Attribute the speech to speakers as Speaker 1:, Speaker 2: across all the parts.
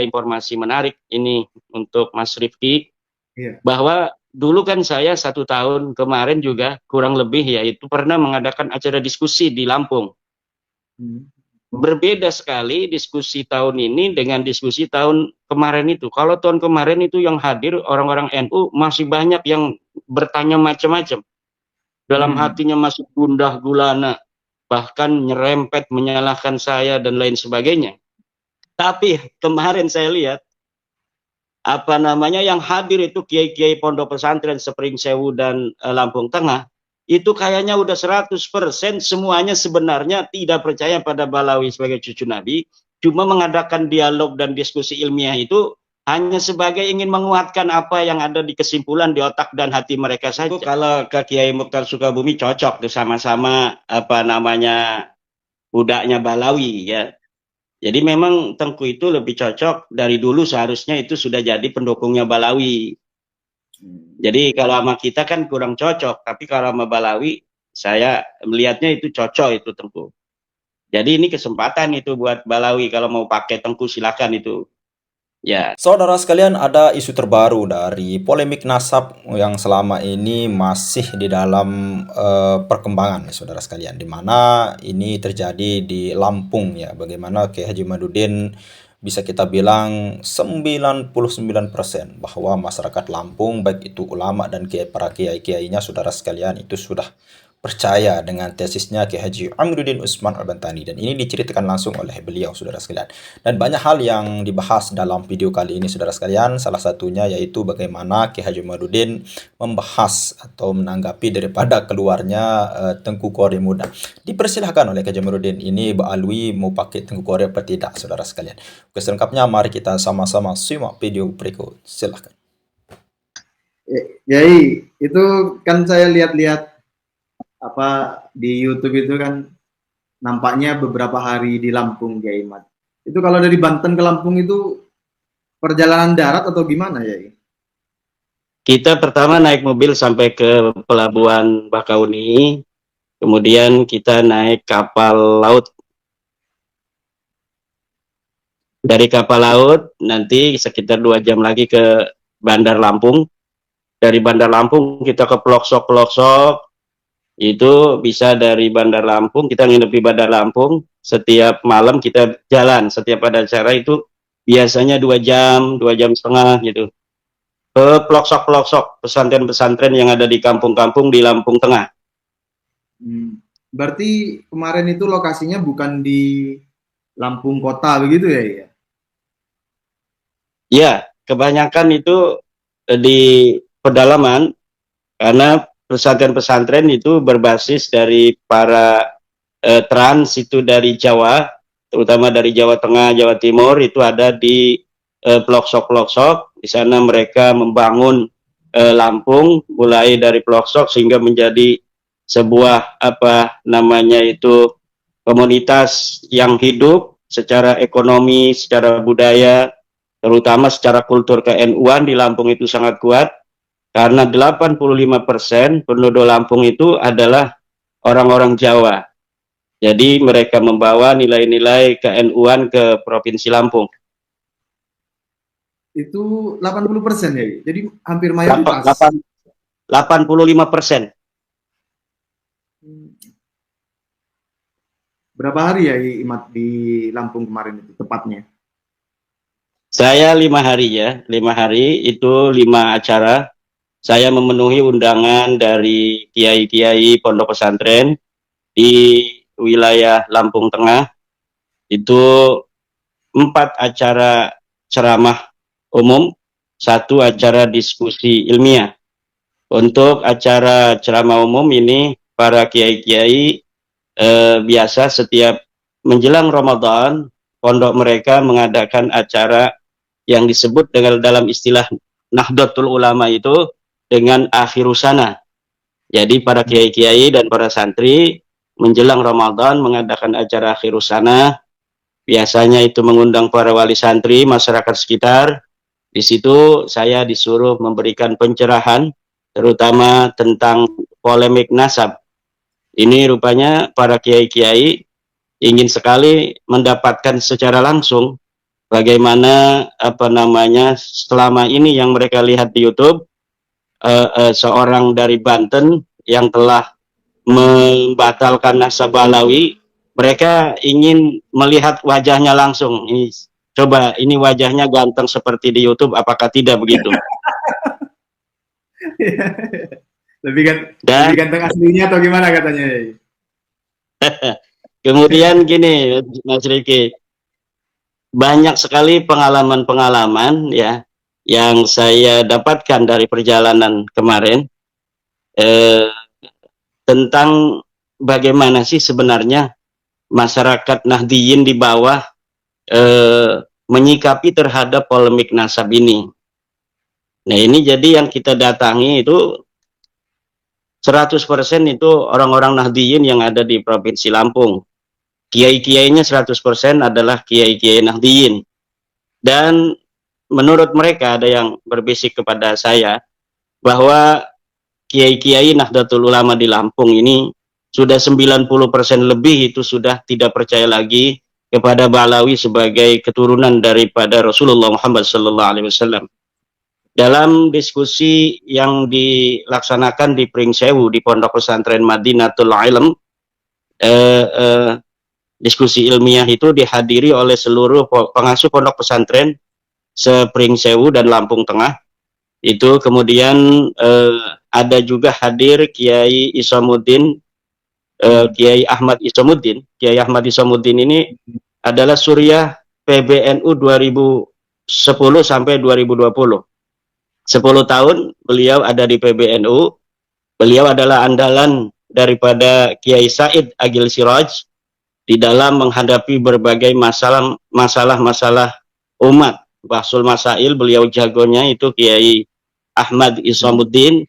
Speaker 1: informasi menarik ini untuk Mas Rifki,
Speaker 2: Iya.
Speaker 1: bahwa dulu kan saya 1 tahun kemarin juga kurang lebih yaitu pernah mengadakan acara diskusi di Lampung.
Speaker 2: Hmm.
Speaker 1: Berbeda sekali diskusi tahun ini dengan diskusi tahun kemarin itu. Kalau tahun kemarin itu yang hadir orang-orang NU masih banyak yang bertanya macam-macam. Dalam
Speaker 2: Hmm.
Speaker 1: hatinya masih gundah gulana, bahkan nyerempet menyalahkan saya dan lain sebagainya. Tapi kemarin saya lihat apa namanya yang hadir itu kiai-kiai pondok pesantren Sepring Sewu dan Lampung Tengah, itu kayaknya udah 100% semuanya sebenarnya tidak percaya pada Balawi sebagai cucu Nabi, cuma mengadakan dialog dan diskusi ilmiah itu hanya sebagai ingin menguatkan apa yang ada di kesimpulan di otak dan hati mereka saja. Itu kalau ke Kiai Mukhtar Sukabumi cocok tuh sama-sama apa namanya budaknya Balawi ya. Jadi memang Tengku itu lebih cocok dari dulu seharusnya itu sudah jadi pendukungnya Balawi. Jadi kalau sama kita kan kurang cocok, tapi kalau sama Balawi saya melihatnya itu cocok itu Tengku. Jadi ini kesempatan itu buat Balawi kalau mau pakai Tengku silakan itu. Ya.
Speaker 3: Saudara sekalian, ada isu terbaru dari polemik nasab yang selama ini masih di dalam perkembangan, saudara sekalian, di mana ini terjadi di Lampung ya. Bagaimana Kiai Haji Madudin bisa kita bilang 99% bahwa masyarakat Lampung, baik itu ulama dan para kiai-kiainya, saudara sekalian, itu sudah percaya dengan tesisnya Kiai Haji Amiruddin Utsman Al-Bantani, dan ini diceritakan langsung oleh beliau, saudara sekalian. Dan banyak hal yang dibahas dalam video kali ini, saudara sekalian. Salah satunya yaitu bagaimana Kiai Haji Amiruddin membahas atau menanggapi daripada keluarnya Tengku Kori muda. Dipersilahkan oleh Kiai Haji Amiruddin ini Alwi mau pakai Tengku Kori apa tidak, saudara sekalian. Oke, selengkapnya mari kita sama-sama simak video berikut. Silahkan.
Speaker 2: Yai, itu kan saya lihat-lihat apa di YouTube itu kan nampaknya beberapa hari di Lampung, Yai Mat. Itu kalau dari Banten ke Lampung itu perjalanan darat atau gimana, Yai?
Speaker 1: Kita pertama naik mobil sampai ke Pelabuhan Bakauni, kemudian kita naik kapal laut. Dari kapal laut nanti sekitar 2 jam lagi ke Bandar Lampung. Dari Bandar Lampung kita ke Pelosok-Pelosok. Itu bisa dari Bandar Lampung, kita nginep di Bandar Lampung, setiap malam kita jalan, setiap ada acara itu biasanya 2 jam setengah gitu. Ke pelosok-pelosok, pesantren-pesantren yang ada di kampung-kampung di Lampung Tengah.
Speaker 2: Berarti kemarin itu lokasinya bukan di Lampung kota begitu ya?
Speaker 1: Ya, kebanyakan itu di pedalaman, karena pesantren-pesantren itu berbasis dari para trans itu dari Jawa, terutama dari Jawa Tengah, Jawa Timur, itu ada di pelosok-pelosok. Di sana mereka membangun Lampung mulai dari pelosok sehingga menjadi sebuah apa namanya itu komunitas yang hidup secara ekonomi, secara budaya, terutama secara kultur ke-NU-an di Lampung itu sangat kuat. Karena 85% penduduk Lampung itu adalah orang-orang Jawa. Jadi mereka membawa nilai-nilai ke-NU-an ke Provinsi Lampung.
Speaker 2: Itu 80% ya? Jadi hampir mayoritas.
Speaker 1: 85%.
Speaker 2: Berapa hari ya Imat di Lampung kemarin itu tepatnya?
Speaker 1: Saya 5 hari ya. 5 hari itu 5 acara. Saya memenuhi undangan dari kiai-kiai pondok pesantren di wilayah Lampung Tengah. Itu 4 acara ceramah umum, 1 acara diskusi ilmiah. Untuk acara ceramah umum ini para kiai-kiai biasa setiap menjelang Ramadan pondok mereka mengadakan acara yang disebut dengan dalam istilah Nahdlatul Ulama itu dengan akhirusana. Jadi para kiai-kiai dan para santri menjelang Ramadan mengadakan acara akhirusana. Biasanya itu mengundang para wali santri, masyarakat sekitar. Di situ saya disuruh memberikan pencerahan, terutama tentang polemik nasab. Ini rupanya para kiai-kiai ingin sekali mendapatkan secara langsung bagaimana selama ini yang mereka lihat di YouTube, seorang dari Banten yang telah membatalkan nasab Balawi, mereka ingin melihat wajahnya langsung. Coba ini wajahnya ganteng seperti di YouTube, apakah tidak begitu?
Speaker 2: lebih
Speaker 1: Dan
Speaker 2: ganteng aslinya atau gimana katanya?
Speaker 1: kemudian gini, Mas Riki, banyak sekali pengalaman-pengalaman ya yang saya dapatkan dari perjalanan kemarin tentang bagaimana sih sebenarnya masyarakat Nahdiyin di bawah menyikapi terhadap polemik nasab ini. Nah, ini jadi yang kita datangi itu 100% itu orang-orang Nahdiyin yang ada di Provinsi Lampung. Kiai-kiainya 100% adalah kiai-kiai Nahdiyin. Dan menurut mereka ada yang berbisik kepada saya bahwa kiai-kiai Nahdlatul Ulama di Lampung ini sudah 90% lebih itu sudah tidak percaya lagi kepada Balawi sebagai keturunan daripada Rasulullah Muhammad SAW. Dalam diskusi yang dilaksanakan di Pringsewu di Pondok Pesantren Madinatul Ilm, diskusi ilmiah itu dihadiri oleh seluruh pengasuh pondok pesantren se-Pringsewu dan Lampung Tengah. Itu kemudian ada juga hadir Kiai Isamuddin, Kiai Ahmad Isamuddin. Kiai Ahmad Isamuddin ini adalah Suriah PBNU 2010 sampai 2020. 10 tahun beliau ada di PBNU. Beliau adalah andalan daripada Kiai Said Agil Siraj di dalam menghadapi berbagai masalah umat. Bahsul Masail beliau jagonya itu Kiai Ahmad Isamuddin.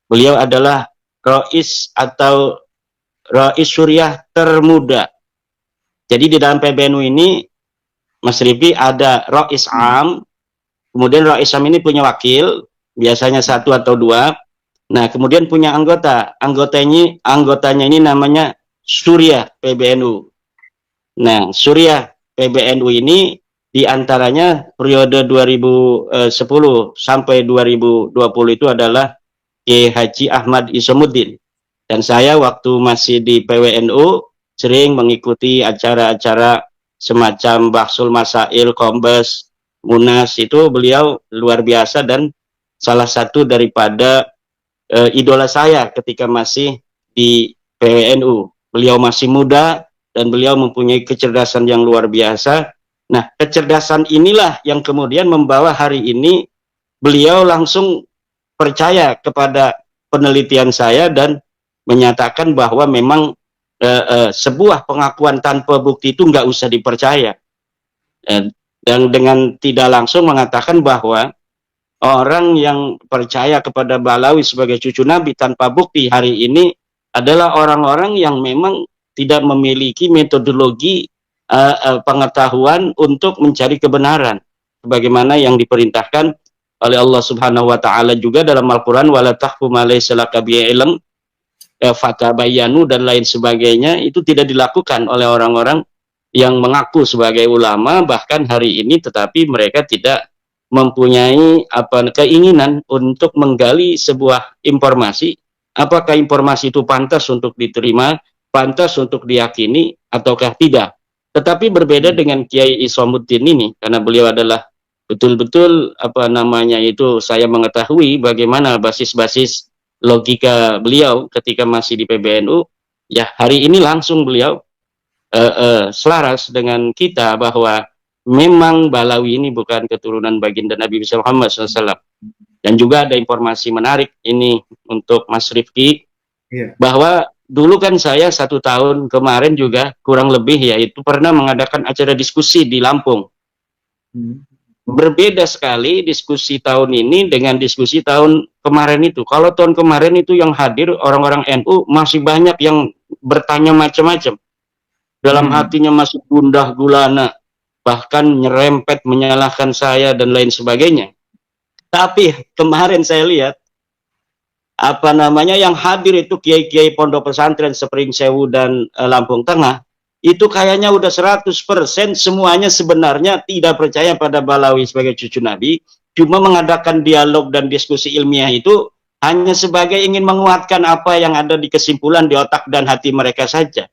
Speaker 1: Beliau adalah Rais atau Rais Suriah termuda. Jadi di dalam PBNU ini Mas Rifi ada Rais Am, kemudian Rais Am ini punya wakil, biasanya 1 atau 2. Nah, kemudian punya anggotanya ini namanya Suriah PBNU. Nah, Suriah PBNU ini diantaranya periode 2010 sampai 2020 itu adalah Kiai Haji Ahmad Isamuddin. Dan saya waktu masih di PWNU sering mengikuti acara-acara semacam Bahsul Masail, Kombes, Munas, itu beliau luar biasa dan salah satu daripada idola saya ketika masih di PWNU. Beliau masih muda dan beliau mempunyai kecerdasan yang luar biasa. Nah, kecerdasan inilah yang kemudian membawa hari ini beliau langsung percaya kepada penelitian saya dan menyatakan bahwa memang sebuah pengakuan tanpa bukti itu nggak usah dipercaya. Dan dengan tidak langsung mengatakan bahwa orang yang percaya kepada Balawi sebagai cucu Nabi tanpa bukti hari ini adalah orang-orang yang memang tidak memiliki metodologi pengetahuan untuk mencari kebenaran sebagaimana yang diperintahkan oleh Allah Subhanahu wa taala juga dalam Al-Qur'an, wala tahfu ma laysa laka bihi ilm fatabayyanu dan lain sebagainya. Itu tidak dilakukan oleh orang-orang yang mengaku sebagai ulama bahkan hari ini, tetapi mereka tidak mempunyai keinginan untuk menggali sebuah informasi, apakah informasi itu pantas untuk diterima, pantas untuk diyakini ataukah tidak. Tetapi berbeda dengan Kiai Isamuddin ini, karena beliau adalah betul-betul saya mengetahui bagaimana basis-basis logika beliau ketika masih di PBNU. Ya, hari ini langsung beliau selaras dengan kita bahwa memang Balawi ini bukan keturunan baginda Nabi Muhammad SAW. Dan juga ada informasi menarik ini untuk Mas Rifki, bahwa dulu kan saya 1 tahun kemarin juga kurang lebih yaitu pernah mengadakan acara diskusi di Lampung. Berbeda sekali diskusi tahun ini dengan diskusi tahun kemarin itu. Kalau tahun kemarin itu yang hadir orang-orang NU masih banyak yang bertanya macam-macam. Dalam hatinya masih gundah gulana, bahkan nyerempet menyalahkan saya dan lain sebagainya. Tapi kemarin saya lihat yang hadir itu kiai-kiai pondok pesantren Pringsewu dan Lampung Tengah itu kayaknya udah 100% semuanya sebenarnya tidak percaya pada Balawi sebagai cucu Nabi, cuma mengadakan dialog dan diskusi ilmiah itu hanya sebagai ingin menguatkan apa yang ada di kesimpulan di otak dan hati mereka saja.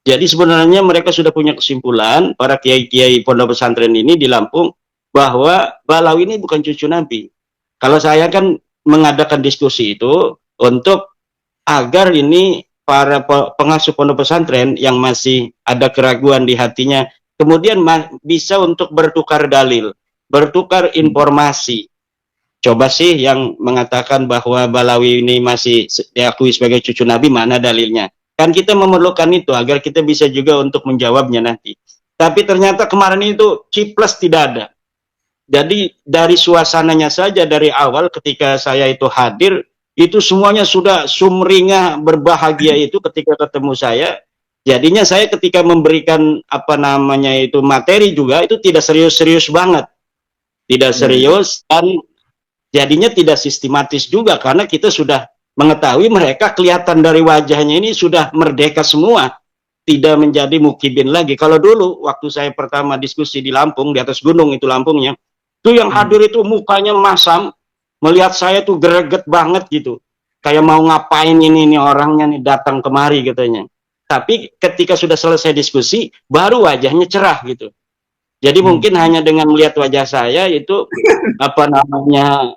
Speaker 1: Jadi sebenarnya mereka sudah punya kesimpulan, para kiai-kiai pondok pesantren ini di Lampung, bahwa Balawi ini bukan cucu Nabi. Kalau saya kan mengadakan diskusi itu untuk agar ini para pengasuh pondok pesantren yang masih ada keraguan di hatinya, kemudian bisa untuk bertukar dalil, bertukar informasi. Coba sih yang mengatakan bahwa Balawi ini masih diakui sebagai cucu Nabi, mana dalilnya? Kan kita memerlukan itu agar kita bisa juga untuk menjawabnya nanti. Tapi ternyata kemarin itu ciples tidak ada. Jadi dari suasananya saja dari awal ketika saya itu hadir, itu semuanya sudah sumringah berbahagia itu ketika ketemu saya. Jadinya saya ketika memberikan apa namanya itu materi juga itu tidak serius-serius banget. Tidak serius dan jadinya tidak sistematis juga karena kita sudah mengetahui mereka kelihatan dari wajahnya ini sudah merdeka semua. Tidak menjadi mukibin lagi. Kalau dulu waktu saya pertama diskusi di Lampung, di atas gunung itu Lampungnya, itu yang hadir itu mukanya masam, melihat saya tuh greget banget gitu. Kayak mau ngapain ini orangnya nih datang kemari katanya. Tapi ketika sudah selesai diskusi, baru wajahnya cerah gitu. Jadi mungkin hanya dengan melihat wajah saya itu apa namanya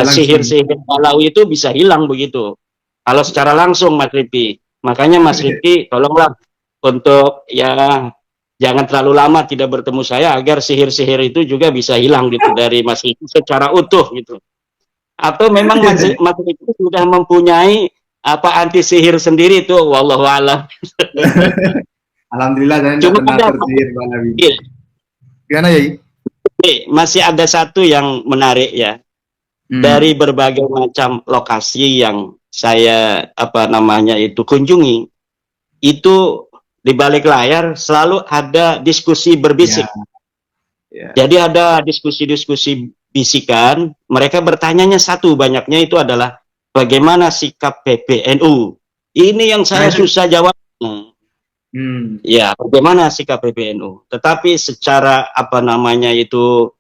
Speaker 1: sihir-sihir Balawi itu bisa hilang begitu. Kalau secara langsung Mas Ripi. Makanya Mas Ripi tolonglah untuk ya jangan terlalu lama tidak bertemu saya agar sihir-sihir itu juga bisa hilang gitu dari Mas Ricky secara utuh gitu. Atau memang Mas Ricky sudah mempunyai apa anti sihir sendiri itu, wallahu a'lam.
Speaker 2: Alhamdulillah saya tidak pernah tersihir Balawi. Gimana ya?
Speaker 1: Masih ada satu yang menarik ya. Dari berbagai macam lokasi yang saya apa namanya itu kunjungi, itu di balik layar selalu ada diskusi berbisik. Jadi ada diskusi-diskusi bisikan, mereka bertanyanya satu banyaknya itu adalah bagaimana sikap PBNU. Ini yang saya susah jawabnya. Ya, bagaimana sikap PBNU. Tetapi secara apa namanya itu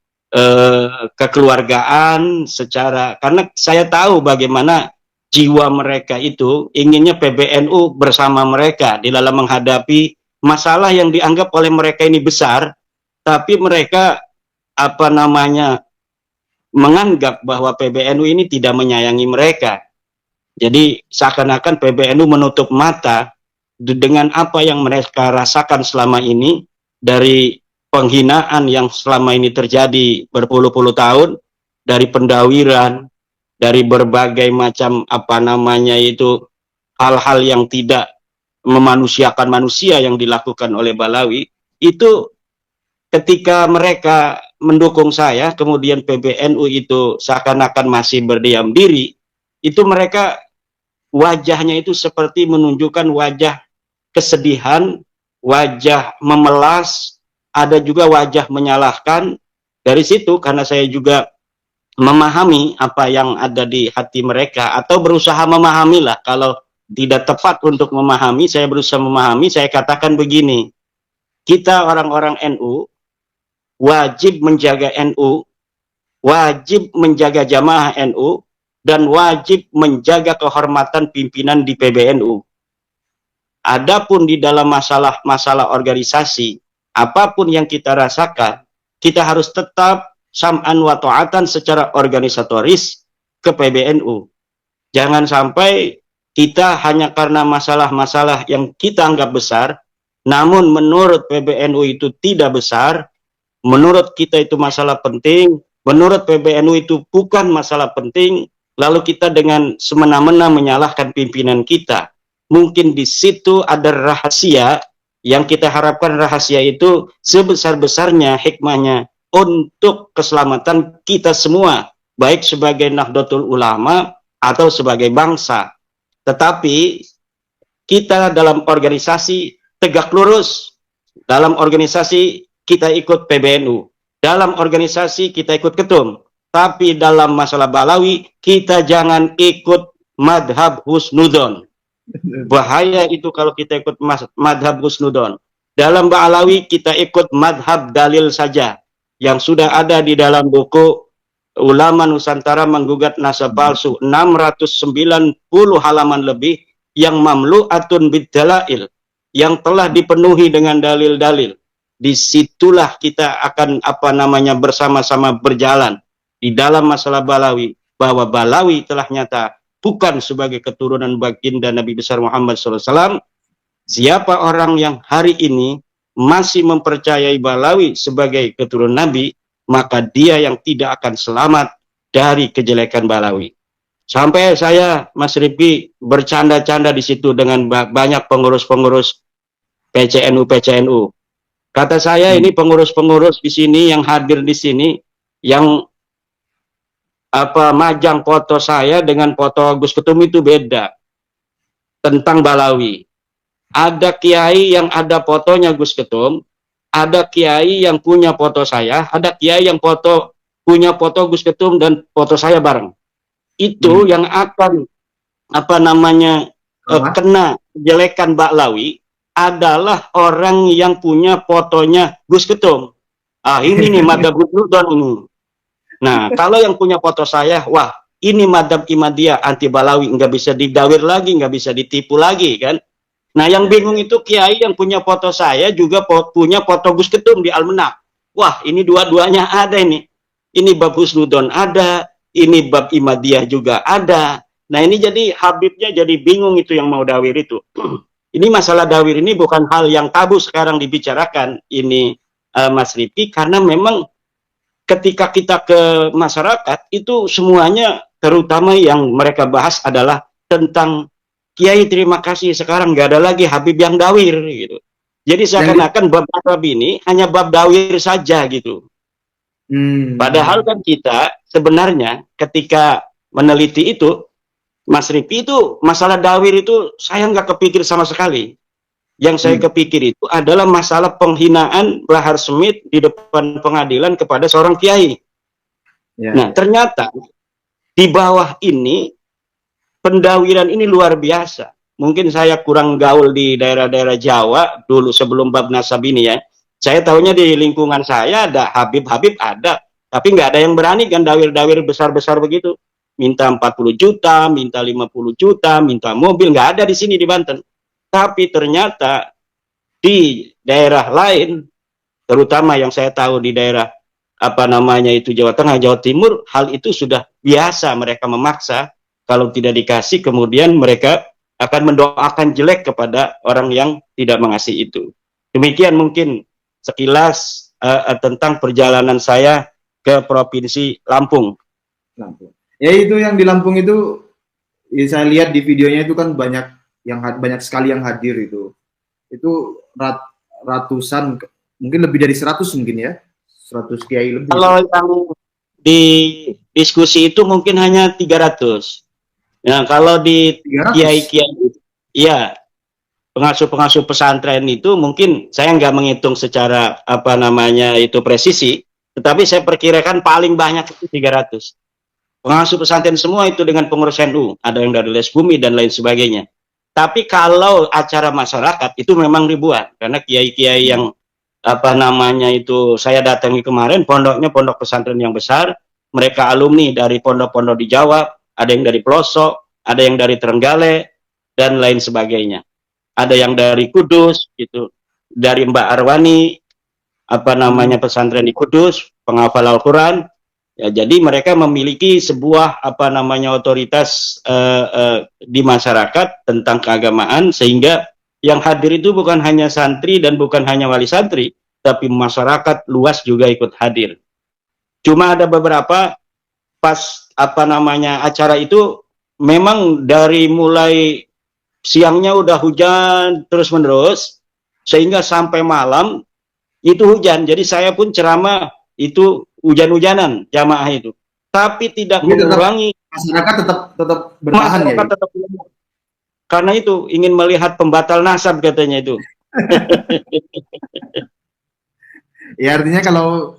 Speaker 1: kekeluargaan, secara karena saya tahu bagaimana jiwa mereka itu inginnya PBNU bersama mereka di dalam menghadapi masalah yang dianggap oleh mereka ini besar, tapi mereka apa namanya menganggap bahwa PBNU ini tidak menyayangi mereka. Jadi seakan-akan PBNU menutup mata dengan apa yang mereka rasakan selama ini dari penghinaan yang selama ini terjadi berpuluh-puluh tahun, dari pendawiran, dari berbagai macam apa namanya itu hal-hal yang tidak memanusiakan manusia yang dilakukan oleh Balawi, itu ketika mereka mendukung saya, kemudian PBNU itu seakan-akan masih berdiam diri, itu mereka wajahnya itu seperti menunjukkan wajah kesedihan, wajah memelas, ada juga wajah menyalahkan. Dari situ karena saya juga memahami apa yang ada di hati mereka atau berusaha memahami lah, kalau tidak tepat untuk memahami, saya berusaha memahami, saya katakan begini, kita orang-orang NU wajib menjaga NU, wajib menjaga jamaah NU, dan wajib menjaga kehormatan pimpinan di PBNU. Adapun di dalam masalah organisasi, apapun yang kita rasakan, kita harus tetap sam'an wa ta'atan secara organisatoris ke PBNU. Jangan sampai kita hanya karena masalah-masalah yang kita anggap besar, namun menurut PBNU itu tidak besar, menurut kita itu masalah penting, menurut PBNU itu bukan masalah penting, lalu kita dengan semena-mena menyalahkan pimpinan kita. Mungkin di situ ada rahasia yang kita harapkan rahasia itu sebesar-besarnya hikmahnya untuk keselamatan kita semua, baik sebagai Nahdlatul Ulama atau sebagai bangsa. Tetapi kita dalam organisasi tegak lurus, dalam organisasi kita ikut PBNU, dalam organisasi kita ikut ketum, tapi dalam masalah Balawi kita jangan ikut madhab husnudon. Bahaya itu kalau kita ikut madhab Husnudon. Dalam Ba'alawi kita ikut madhab dalil saja, yang sudah ada di dalam buku Ulama Nusantara Menggugat Nasab Palsu, 690 halaman lebih, yang mamlu'atun bid-dalail, yang telah dipenuhi dengan dalil-dalil. Disitulah kita akan bersama-sama berjalan di dalam masalah Balawi, bahwa Balawi telah nyata bukan sebagai keturunan baginda Nabi besar Muhammad SAW. Siapa orang yang hari ini masih mempercayai Balawi sebagai keturunan Nabi, maka dia yang tidak akan selamat dari kejelekan Balawi. Sampai saya, Mas Rifki, bercanda-canda di situ dengan banyak pengurus-pengurus PCNU. Kata saya, ini pengurus-pengurus di sini yang hadir di sini, yang majang foto saya dengan foto Gus Ketum itu beda tentang Balawi. Ada kiai yang ada fotonya Gus Ketum, ada kiai yang punya foto saya, ada kiai yang punya foto Gus Ketum dan foto saya bareng. Itu yang akan kena jelekan Balawi adalah orang yang punya fotonya Gus Ketum. Ini nih madhab Husnudon ini. Nah, kalau yang punya foto saya, wah, ini madhab Imadiyah anti Balawi, nggak bisa didawir lagi, nggak bisa ditipu lagi, kan? Nah, yang bingung itu kiai yang punya foto saya juga punya foto Gus Ketum di Almenak. Wah, ini dua-duanya ada ini. Ini bab Husnudon ada, ini bab Imadiyah juga ada. Nah, ini jadi Habibnya jadi bingung itu yang mau dawir itu. Ini masalah dawir ini bukan hal yang tabu sekarang dibicarakan ini, Mas Rifki, karena memang ketika kita ke masyarakat itu semuanya terutama yang mereka bahas adalah tentang Kiai terima kasih sekarang nggak ada lagi Habib yang dawir gitu. Jadi seakan-akan bab ini hanya bab dawir saja gitu. Padahal kan kita sebenarnya ketika meneliti itu, Mas Rifki, itu masalah dawir itu saya nggak kepikir sama sekali. Yang saya kepikir itu adalah masalah penghinaan Bahar Smith di depan pengadilan kepada seorang kiai. Nah, ternyata di bawah ini pendawiran ini luar biasa. Mungkin saya kurang gaul di daerah-daerah Jawa dulu sebelum bab nasab ini ya. Saya tahunya di lingkungan saya ada Habib-Habib ada, tapi nggak ada yang berani kan dawir-dawir besar-besar begitu. Minta 40 juta, minta 50 juta, minta mobil, nggak ada di sini di Banten. Tapi ternyata di daerah lain, terutama yang saya tahu di daerah Jawa Tengah, Jawa Timur, hal itu sudah biasa, mereka memaksa. Kalau tidak dikasih, kemudian mereka akan mendoakan jelek kepada orang yang tidak mengasihi itu. Demikian mungkin sekilas tentang perjalanan saya ke Provinsi Lampung.
Speaker 2: Ya, itu yang di Lampung itu, ya, saya lihat di videonya itu kan banyak sekali yang hadir itu. Itu ratusan, mungkin lebih dari 100 mungkin ya. 100 kiai lebih.
Speaker 1: Kalau yang di diskusi itu mungkin hanya 300. Nah, kalau di kiai-kiai, ya, pengasuh-pengasuh pesantren itu mungkin saya nggak menghitung secara itu presisi, tetapi saya perkirakan paling banyak itu 300. Pengasuh pesantren semua itu dengan pengurus NU, ada yang dari Les Bumi dan lain sebagainya. Tapi kalau acara masyarakat itu memang ribuan, karena kiai-kiai yang itu saya datangi kemarin, pondoknya pondok pesantren yang besar, mereka alumni dari pondok-pondok di Jawa, ada yang dari pelosok, ada yang dari Trenggalek, dan lain sebagainya. Ada yang dari Kudus, gitu, dari Mbak Arwani, pesantren di Kudus, penghafal Al-Quran. Ya, jadi mereka memiliki sebuah otoritas di masyarakat tentang keagamaan, sehingga yang hadir itu bukan hanya santri dan bukan hanya wali santri, tapi masyarakat luas juga ikut hadir. Cuma ada beberapa pas acara itu memang dari mulai siangnya udah hujan terus menerus sehingga sampai malam itu hujan. Jadi saya pun ceramah itu hujan-hujanan jamaah itu. Tapi tidak mengurangi,
Speaker 2: masyarakat tetap bertahan ya.
Speaker 1: Tetap, karena itu ingin melihat pembatal nasab katanya itu.
Speaker 2: Ya, artinya kalau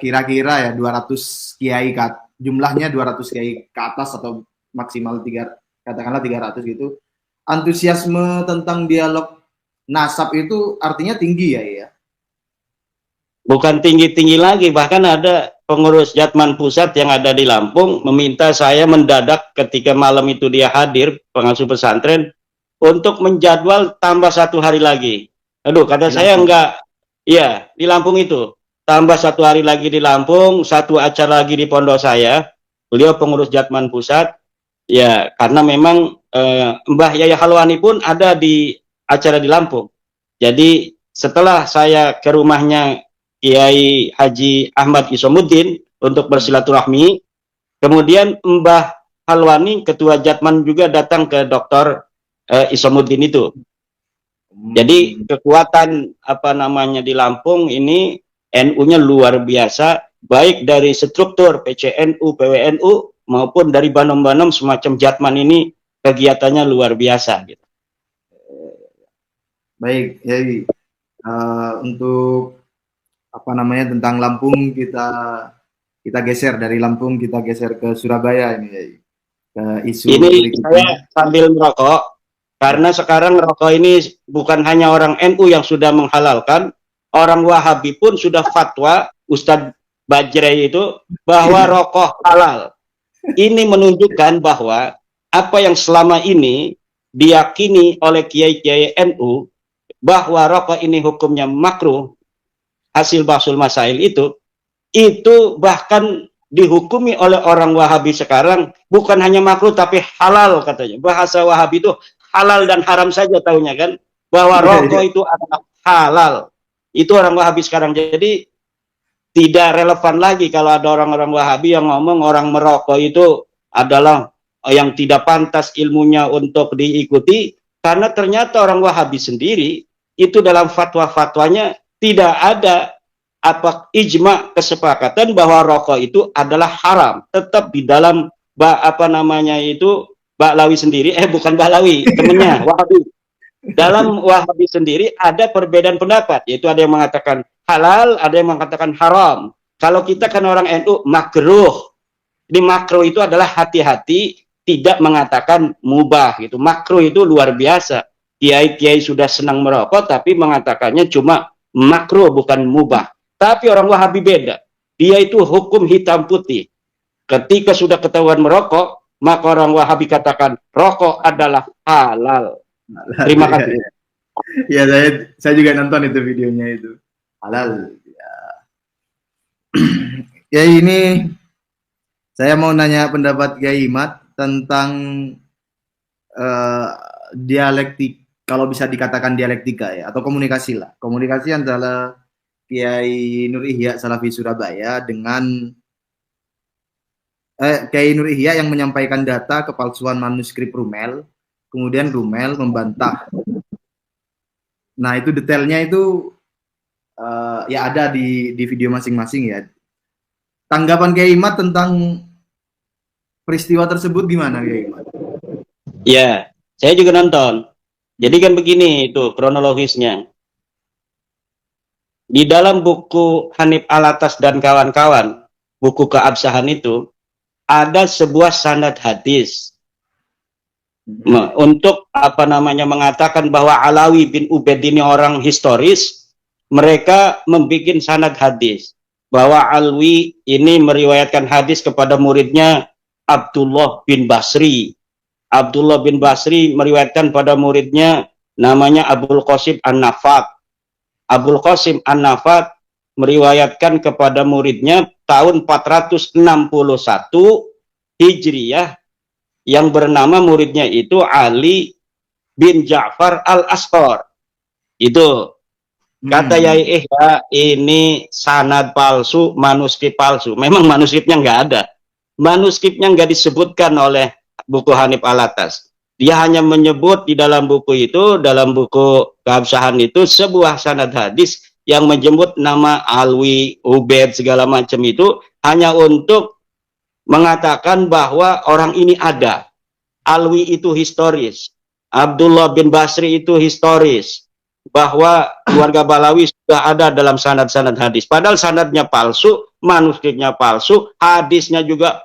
Speaker 2: kira-kira ya 200 kiai, jumlahnya 200 kiai ke atas atau maksimal katakanlah 300 gitu, antusiasme tentang dialog nasab itu artinya tinggi ya.
Speaker 1: Bukan tinggi-tinggi lagi, bahkan ada pengurus Jatman Pusat yang ada di Lampung meminta saya mendadak ketika malam itu dia hadir, pengasuh pesantren, untuk menjadwal tambah 1 hari lagi. Aduh, kata saya enggak, iya di Lampung itu, tambah 1 hari lagi di Lampung, 1 acara lagi di pondok saya, beliau pengurus Jatman Pusat, ya karena memang Mbah Yaya Halwani pun ada di acara di Lampung. Jadi setelah saya ke rumahnya Kiai Haji Ahmad Isomuddin untuk bersilaturahmi, kemudian Mbah Halwani ketua Jatman juga datang ke Dr. Isomuddin itu. Jadi kekuatan apa namanya di Lampung ini NU-nya luar biasa, baik dari struktur PCNU, PWNU maupun dari Banom-Banom semacam Jatman ini kegiatannya luar biasa gitu.
Speaker 2: Baik, jadi untuk apa namanya tentang Lampung kita geser dari Lampung, kita geser ke Surabaya ini, Yai. Ke isu
Speaker 1: ini
Speaker 2: berikutnya.
Speaker 1: saya sambil merokok karena sekarang rokok ini bukan hanya orang NU yang sudah menghalalkan, orang Wahabi pun sudah fatwa Ustadz Bajrai itu bahwa rokok halal. Ini menunjukkan bahwa apa yang selama ini diyakini oleh kiai-kiai NU bahwa rokok ini hukumnya makruh, hasil bahsul masail itu bahkan dihukumi oleh orang Wahabi sekarang bukan hanya makruh tapi halal katanya. Bahasa Wahabi itu halal dan haram saja tahunya kan, bahwa rokok itu adalah halal. Itu orang Wahabi sekarang. Jadi tidak relevan lagi kalau ada orang-orang Wahabi yang ngomong orang merokok itu adalah yang tidak pantas ilmunya untuk diikuti, karena ternyata orang Wahabi sendiri itu dalam fatwa-fatwanya tidak ada apa ijma kesepakatan bahwa rokok itu adalah haram. Tetap di dalam apa namanya itu Baklawi sendiri, bukan Baklawi, temennya Wahabi. Dalam Wahabi sendiri ada perbedaan pendapat, yaitu ada yang mengatakan halal, ada yang mengatakan haram. Kalau kita kan orang NU makruh. Di makruh itu adalah hati-hati tidak mengatakan mubah gitu. Makruh itu luar biasa. Kiai-kiai sudah senang merokok tapi mengatakannya cuma makruh bukan mubah. Tapi orang Wahabi beda. Dia itu hukum hitam putih. Ketika sudah ketahuan merokok, maka orang Wahabi katakan rokok adalah halal. Terima kasih.
Speaker 2: Ya, saya juga nonton itu videonya itu. Halal. Ya. Ya, ini saya mau nanya pendapat Kiai Imad tentang dialektik, kalau bisa dikatakan dialektika ya, atau komunikasi lah. Komunikasi antara Kiai Nur Ihya Salafi Surabaya dengan Kiai Nur Ihya yang menyampaikan data kepalsuan manuskrip Rumel, kemudian Rumel membantah. Nah, itu detailnya itu ya ada di video masing-masing ya. Tanggapan Kiai Imad tentang peristiwa tersebut gimana, Kiai Imad?
Speaker 1: Ya, saya juga nonton. Jadi kan begini itu kronologisnya. Di dalam buku Hanif Alatas dan kawan-kawan, buku keabsahan itu, ada sebuah sanad hadis untuk apa namanya mengatakan bahwa Alawi bin Ubaid ini orang historis. Mereka membuat sanad hadis bahwa Alwi ini meriwayatkan hadis kepada muridnya Abdullah bin Basri. Abdullah bin Basri meriwayatkan pada muridnya namanya Abul Qasim An-Nafat. Abul Qasim An-Nafat meriwayatkan kepada muridnya tahun 461 Hijriyah yang bernama muridnya itu Ali bin Ja'far Al-Asqar. Itu kata Yai Ihya, ini sanad palsu, manuskrip palsu. Memang manuskripnya nggak ada. Manuskripnya nggak disebutkan oleh buku Hanif Alatas. Dia hanya menyebut di dalam buku itu, dalam buku keabsahan itu, sebuah sanad hadis yang menyebut nama Alwi, Ubaid, segala macam itu, hanya untuk mengatakan bahwa orang ini ada. Alwi itu historis. Abdullah bin Basri itu historis. Bahwa keluarga Balawi sudah ada dalam sanad-sanad hadis. Padahal sanadnya palsu, manuskripnya palsu, hadisnya juga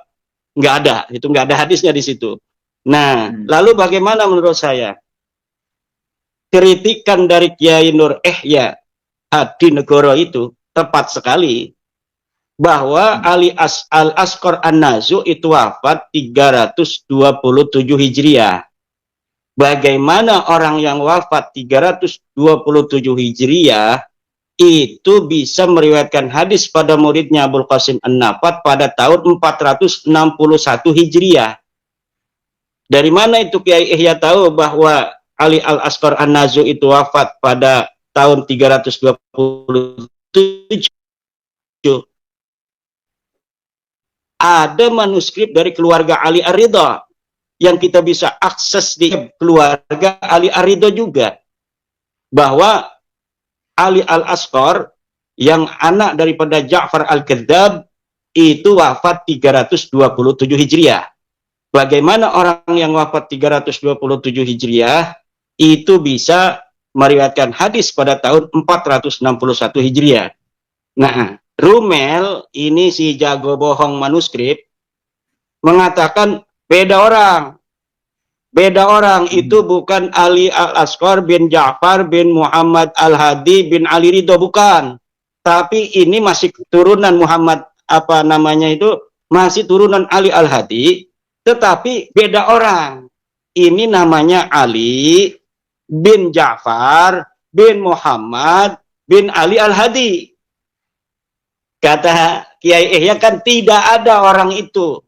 Speaker 1: nggak ada. Itu nggak ada hadisnya di situ. Nah, lalu bagaimana menurut saya? kritikan dari Kiai Nur Ihya Hadinegoro itu tepat sekali, bahwa Al-Asqar An-Nazu itu wafat 327 Hijriah. Bagaimana orang yang wafat 327 Hijriah itu bisa meriwayatkan hadis pada muridnya Abul Qasim An-Nafat pada tahun 461 Hijriah? Dari mana itu Kiai Ihya tahu bahwa Ali Al-Asqar An-Nazu itu wafat pada tahun 327? Ada manuskrip dari keluarga Ali Ar-Ridha yang kita bisa akses di keluarga Ali Ar-Ridha juga, bahwa Ali Al-Asqar yang anak daripada Ja'far Al-Kadzdzab itu wafat 327 Hijriah. Bagaimana orang yang wafat 327 Hijriah itu bisa meriwayatkan hadis pada tahun 461 Hijriah? Nah, Rumel ini si jago bohong manuskrip mengatakan beda orang. Beda orang, itu bukan Ali Al-Asqar bin Ja'far bin Muhammad Al-Hadi bin Ali Ridho, bukan. Tapi ini masih turunan Muhammad, apa namanya itu, masih turunan Ali Al-Hadi, tetapi beda orang. Ini namanya Ali bin Ja'far bin Muhammad bin Ali Al-Hadi. Kata Kiai Ihya kan tidak ada orang itu.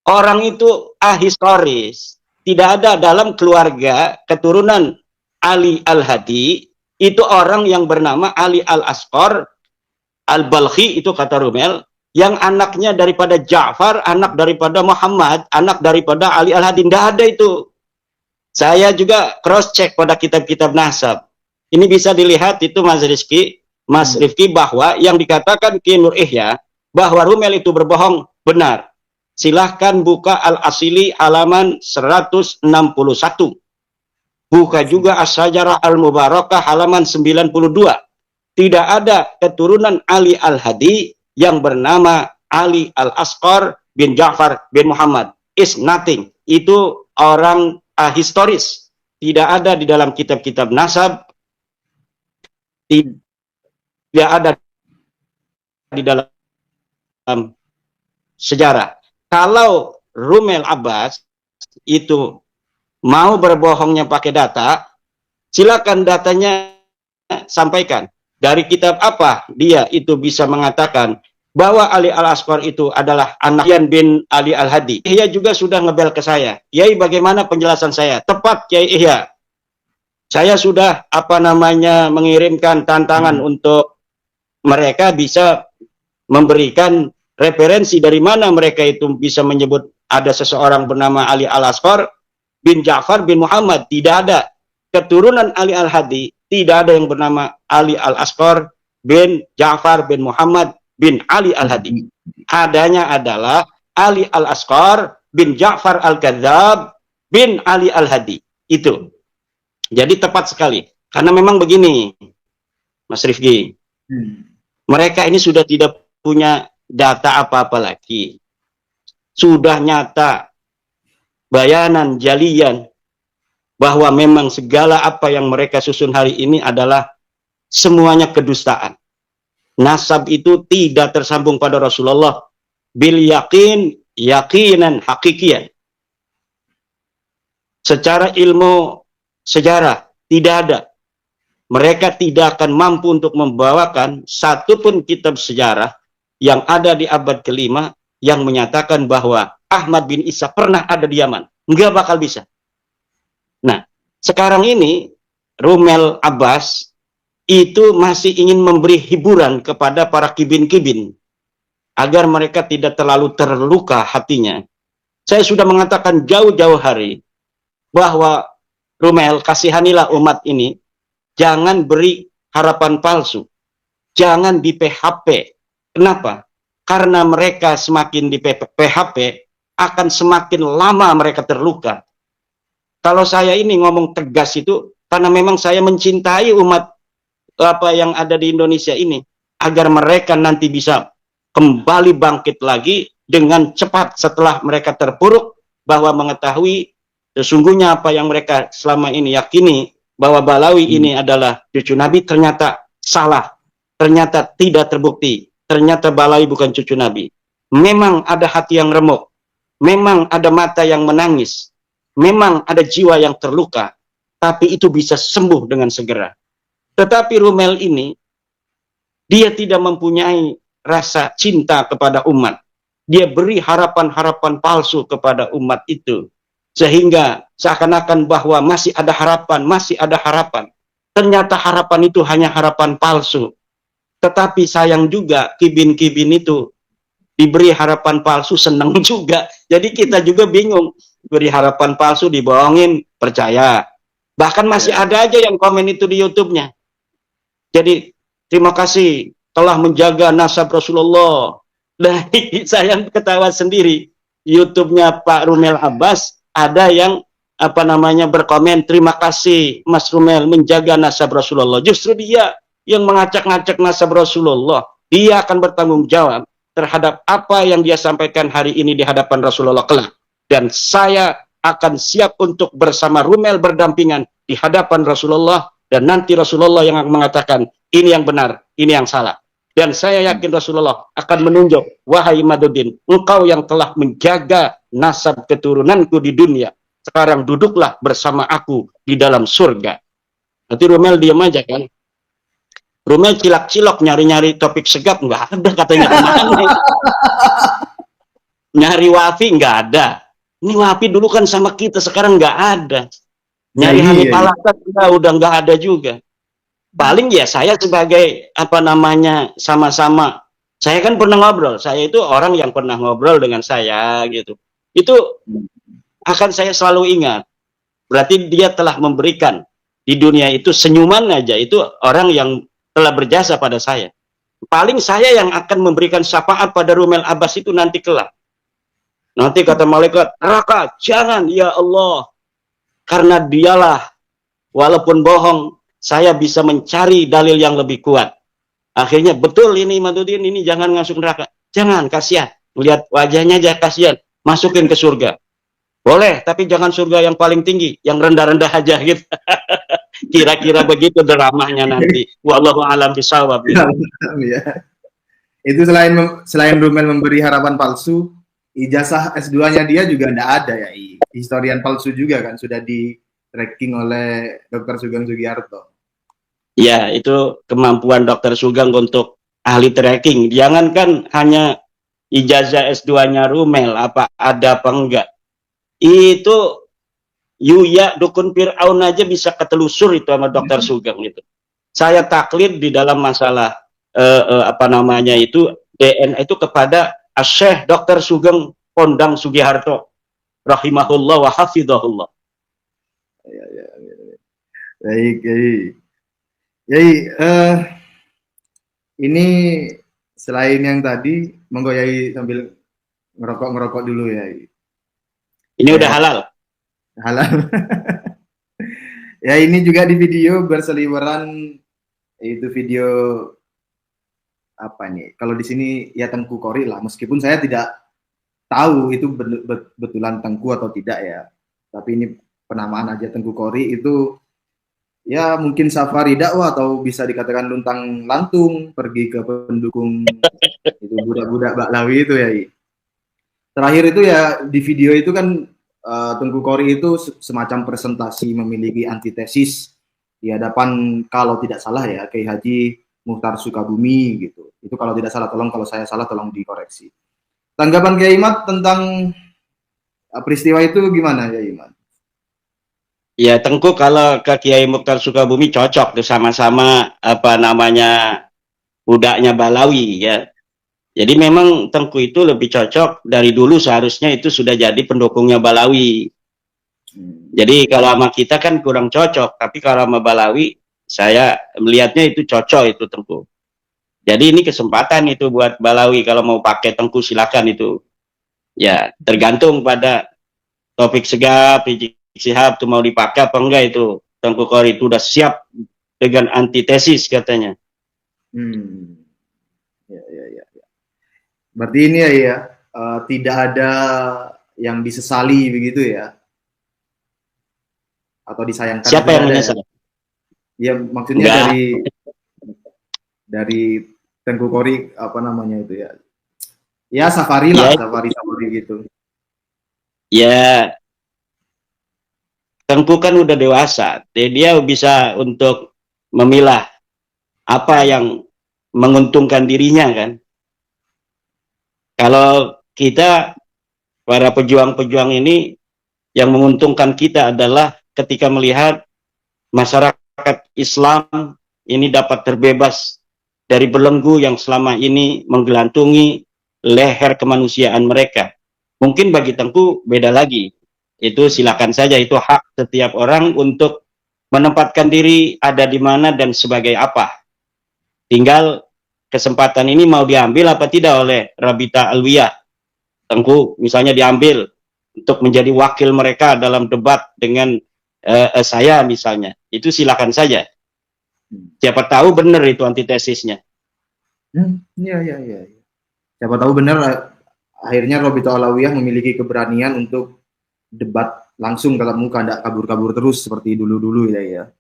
Speaker 1: Orang itu ahistoris. Tidak ada dalam keluarga keturunan Ali Al-Hadi itu orang yang bernama Ali Al-Asqar Al-Balkhi, itu kata Rumel, yang anaknya daripada Ja'far, anak daripada Muhammad, anak daripada Ali Al-Hadi. Tidak ada itu. Saya juga cross check pada kitab-kitab nasab. Ini bisa dilihat itu Mas Rifki, bahwa yang dikatakan Kiai Nur Ihya bahwa Rumel itu berbohong benar. Silahkan buka Al-Asili halaman 161. Buka juga As-Sajarah Al-Mubarakah halaman 92. Tidak ada keturunan Ali Al-Hadi yang bernama Ali Al-Asqar bin Ja'far bin Muhammad. Is nothing. Itu orang ahistoris. Tidak ada di dalam kitab-kitab nasab. Tidak ada di dalam sejarah. Kalau Rumel Abbas itu mau berbohongnya pakai data, silakan datanya sampaikan. Dari kitab apa dia itu bisa mengatakan bahwa Ali Al-Asqar itu adalah anak Yan bin Ali Al-Hadi? Ihya juga sudah ngebel ke saya. Kiai, bagaimana penjelasan saya? Tepat Kiai Ihya. Saya sudah mengirimkan tantangan untuk mereka bisa memberikan referensi dari mana mereka itu bisa menyebut ada seseorang bernama Ali Al-Asqar bin Ja'far bin Muhammad. Tidak ada. Keturunan Ali Al-Hadi tidak ada yang bernama Ali Al-Asqar bin Ja'far bin Muhammad bin Ali Al-Hadi. Adanya adalah Ali Al-Asqar bin Ja'far Al-Kadzdzab bin Ali Al-Hadi. Itu. Jadi tepat sekali. Karena memang begini, Mas Rifki. Mereka ini sudah tidak punya data apa-apa lagi. Sudah nyata, bayanan, jalian, bahwa memang segala apa yang mereka susun hari ini adalah semuanya kedustaan. Nasab itu tidak tersambung pada Rasulullah. Bil yakin, yakinan hakikian. Secara ilmu sejarah, tidak ada. Mereka tidak akan mampu untuk membawakan satupun kitab sejarah yang ada di abad ke-5 yang menyatakan bahwa Ahmad bin Isa pernah ada di Yaman. Nggak bakal bisa. Nah, sekarang ini Rumel Abbas itu masih ingin memberi hiburan kepada para kibin-kibin agar mereka tidak terlalu terluka hatinya. Saya sudah mengatakan jauh-jauh hari bahwa Rumel, kasihanilah umat ini, jangan beri harapan palsu, jangan di PHP. Kenapa? Karena mereka semakin di PHP akan semakin lama mereka terluka. Kalau saya ini ngomong tegas itu karena memang saya mencintai umat apa yang ada di Indonesia ini agar mereka nanti bisa kembali bangkit lagi dengan cepat setelah mereka terpuruk, bahwa mengetahui sesungguhnya apa yang mereka selama ini yakini bahwa Balawi ini adalah cucu Nabi ternyata salah, ternyata tidak terbukti, ternyata Balawi bukan cucu Nabi. Memang ada hati yang remuk, memang ada mata yang menangis, memang ada jiwa yang terluka, tapi itu bisa sembuh dengan segera. Tetapi Rumel ini, dia tidak mempunyai rasa cinta kepada umat. Dia beri harapan-harapan palsu kepada umat itu. Sehingga seakan-akan bahwa masih ada harapan, masih ada harapan. Ternyata harapan itu hanya harapan palsu. Tetapi sayang juga, kibin-kibin itu diberi harapan palsu senang juga. Jadi kita juga bingung. Beri harapan palsu, dibohongin, percaya. Bahkan masih ada aja yang komen itu di YouTube-nya. Jadi terima kasih telah menjaga nasab Rasulullah. Nah, saya ketawa sendiri. YouTube-nya Pak Rumel Abbas ada yang berkomen, terima kasih Mas Rumel menjaga nasab Rasulullah. Justru dia yang mengacak-ngacak nasab Rasulullah. Dia akan bertanggung jawab terhadap apa yang dia sampaikan hari ini di hadapan Rasulullah kelak. Dan saya akan siap untuk bersama Rumel berdampingan di hadapan Rasulullah, dan nanti Rasulullah yang akan mengatakan ini yang benar, ini yang salah. Dan saya yakin Rasulullah akan menunjuk, wahai Maduddin, engkau yang telah menjaga nasab keturunanku di dunia, sekarang duduklah bersama aku di dalam surga. Nanti Rumel diam aja kan. Rumel cilak-cilok nyari-nyari topik segap, nggak ada katanya kemana. Nyari Wafi nggak ada. Ini Wafi dulu kan sama kita, sekarang nggak ada. Nyari Hanif Alatas udah nggak ada juga. Paling ya saya sebagai sama-sama, saya kan pernah ngobrol, saya itu orang yang pernah ngobrol dengan saya gitu. Itu akan saya selalu ingat. Berarti dia telah memberikan di dunia itu senyuman aja, itu orang yang telah berjasa pada saya. Paling saya yang akan memberikan syafaat pada Rumel Abbas itu nanti kelak. Nanti kata malaikat, neraka, jangan ya Allah. Karena dialah, walaupun bohong, saya bisa mencari dalil yang lebih kuat. Akhirnya, betul ini Maduddin, ini jangan masuk neraka. Jangan, kasihan. Lihat wajahnya aja kasihan. Masukin ke surga. Boleh, tapi jangan surga yang paling tinggi. Yang rendah-rendah aja gitu. Kira-kira begitu dramanya nanti. Wallahu a'lam bishawab.
Speaker 2: Ya. Itu selain Rumel memberi harapan palsu, ijazah S2-nya dia juga tidak ada ya. Historian palsu juga kan, sudah di tracking oleh Dr. Sugeng Sugiarto.
Speaker 1: Ya, itu kemampuan Dr. Sugeng untuk ahli tracking. Jangankan hanya ijazah S2-nya Rumel, apa ada apa enggak. Itu Yuya dukun Fir'aun aja bisa ketelusur itu sama Dr. Sugeng itu. Saya taklid di dalam masalah DNA itu kepada Syekh Dr. Sugeng Pondang Sugiharto rahimahullah wa hafidhahullah.
Speaker 2: Ya. Baik. Ini selain yang tadi, monggo Yai sambil ngerokok dulu ya.
Speaker 1: Ini udah halal.
Speaker 2: Halal. Ya, ini juga di video berseliweran, itu video apa nih? Kalau di sini ya Tengku Kori lah, meskipun saya tidak tahu itu betulan Tengku atau tidak ya. Tapi ini penamaan aja Tengku Kori itu ya mungkin safari dakwah atau bisa dikatakan luntang lantung pergi ke pendukung itu budak-budak Baklawi itu ya. Terakhir itu ya di video itu kan Tengku Kori itu semacam presentasi memiliki antitesis di hadapan, kalau tidak salah ya, Kiai Haji Muhtar Sukabumi gitu. Itu kalau tidak salah, kalau saya salah tolong dikoreksi. Tanggapan Kiai Imad tentang peristiwa itu gimana ya Imad?
Speaker 1: Ya, Tengku kalau ke Kiai Mukhtar Sukabumi cocok tuh, sama-sama budaknya Balawi ya. Jadi memang Tengku itu lebih cocok, dari dulu seharusnya itu sudah jadi pendukungnya Balawi. Jadi kalau sama kita kan kurang cocok, tapi kalau sama Balawi saya melihatnya itu cocok itu Tengku. Jadi ini kesempatan itu buat Balawi, kalau mau pakai Tengku silakan itu. Ya, tergantung pada Taufik Segap, Rizik Syihab tuh mau dipakai apa enggak itu. Tengku Kori itu udah siap dengan antitesis katanya.
Speaker 2: Ya. Berarti ini ya tidak ada yang disesali begitu ya? atau disayangkan itu
Speaker 1: Siapa yang
Speaker 2: nggak ada ya?
Speaker 1: menyesal?
Speaker 2: Ya maksudnya
Speaker 1: Enggak.
Speaker 2: dari Tengku Kori apa namanya itu ya? Ya safari
Speaker 1: Ya,
Speaker 2: lah, safari gitu.
Speaker 1: ya Tengku kan udah dewasa. Dia bisa untuk memilah apa yang menguntungkan dirinya kan. Kalau kita para pejuang-pejuang ini yang menguntungkan kita adalah ketika melihat masyarakat Islam ini dapat terbebas dari belenggu yang selama ini menggelantungi leher kemanusiaan mereka. Mungkin bagi Tengku beda lagi. Itu silakan saja, itu hak setiap orang untuk menempatkan diri ada di mana dan sebagai apa. Tinggal kesempatan ini mau diambil apa tidak oleh Rabita Alwiyah. Tengku misalnya diambil untuk menjadi wakil mereka dalam debat dengan saya misalnya. Itu silakan saja. Siapa tahu benar itu antitesisnya.
Speaker 2: Iya, iya, iya. Siapa tahu benar akhirnya Robito Alawiyah memiliki keberanian untuk debat langsung tatap muka, tidak kabur-kabur terus seperti dulu-dulu ya.